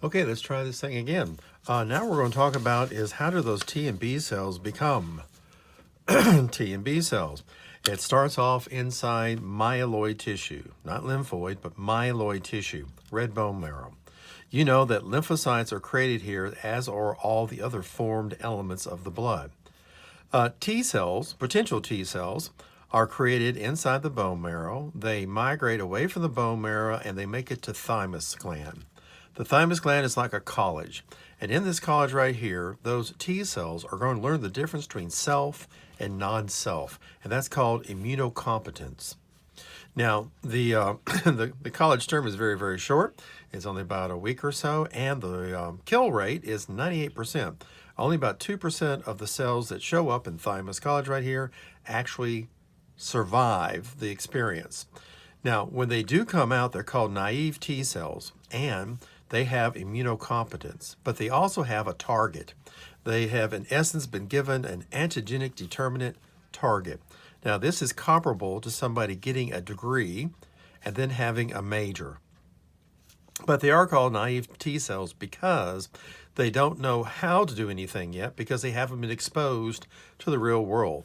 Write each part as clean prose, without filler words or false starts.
Okay, let's try this thing again. Now we're going to talk about is how do those T and B cells become T and B cells. It starts off inside myeloid tissue, not lymphoid, but myeloid tissue, red bone marrow. You know that lymphocytes are created here, as are all the other formed elements of the blood. T cells, potential T cells, are created inside the bone marrow. They migrate away from the bone marrow and they make it to thymus gland. The thymus gland is like a college. And in this college right here, those T cells are going to learn the difference between self and non-self. And that's called immunocompetence. Now, the college term is very, very short. It's only about a week or so. And the kill rate is 98%. Only about 2% of the cells that show up in thymus college right here actually survive the experience. Now, when they do come out, they're called naive T cells, and they have immunocompetence, but they also have a target. They have, in essence, been given an antigenic determinate target. Now, this is comparable to somebody getting a degree and then having a major. But they are called naive T cells because they don't know how to do anything yet because they haven't been exposed to the real world.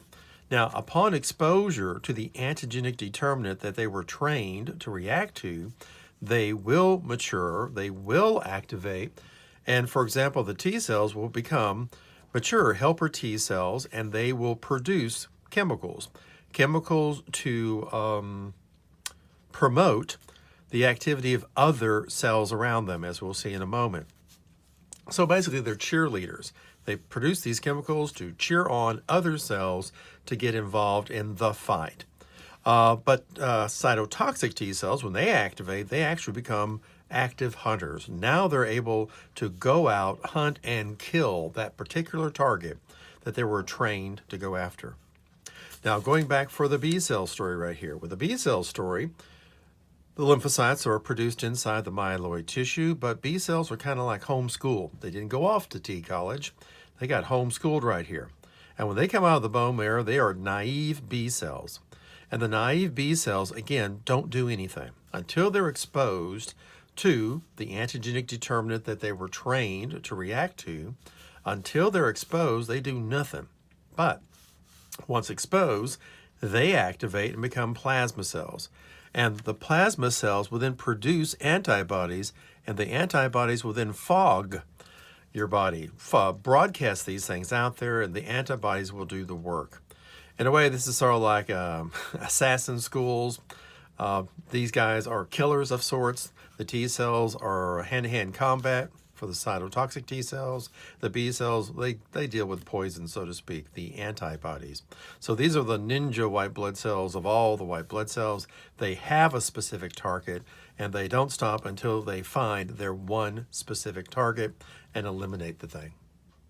Now, upon exposure to the antigenic determinant that they were trained to react to, they will mature, they will activate, and for example, the T cells will become mature helper T cells, and they will produce chemicals to promote the activity of other cells around them, as we'll see in a moment. So basically, they're cheerleaders. They produce these chemicals to cheer on other cells to get involved in the fight. But cytotoxic T cells, when they activate, they actually become active hunters. Now they're able to go out, hunt, and kill that particular target that they were trained to go after. Now, going back for the B cell story right here. With the B cell story, the lymphocytes are produced inside the myeloid tissue, but B cells are kind of like homeschooled. They didn't go off to T college. They got homeschooled right here. And when they come out of the bone marrow, they are naive B cells. And the naive B cells, again, don't do anything until they're exposed to the antigenic determinant that they were trained to react to. Until they're exposed, they do nothing. But once exposed, they activate and become plasma cells. And the plasma cells will then produce antibodies, and the antibodies will then fog your body, broadcast these things out there, and the antibodies will do the work. In a way, this is sort of like assassin schools. These guys are killers of sorts. The T cells are hand-to-hand combat for the cytotoxic T cells. The B cells, they deal with poison, so to speak, the antibodies. So these are the ninja white blood cells of all the white blood cells. They have a specific target, and they don't stop until they find their one specific target and eliminate the thing.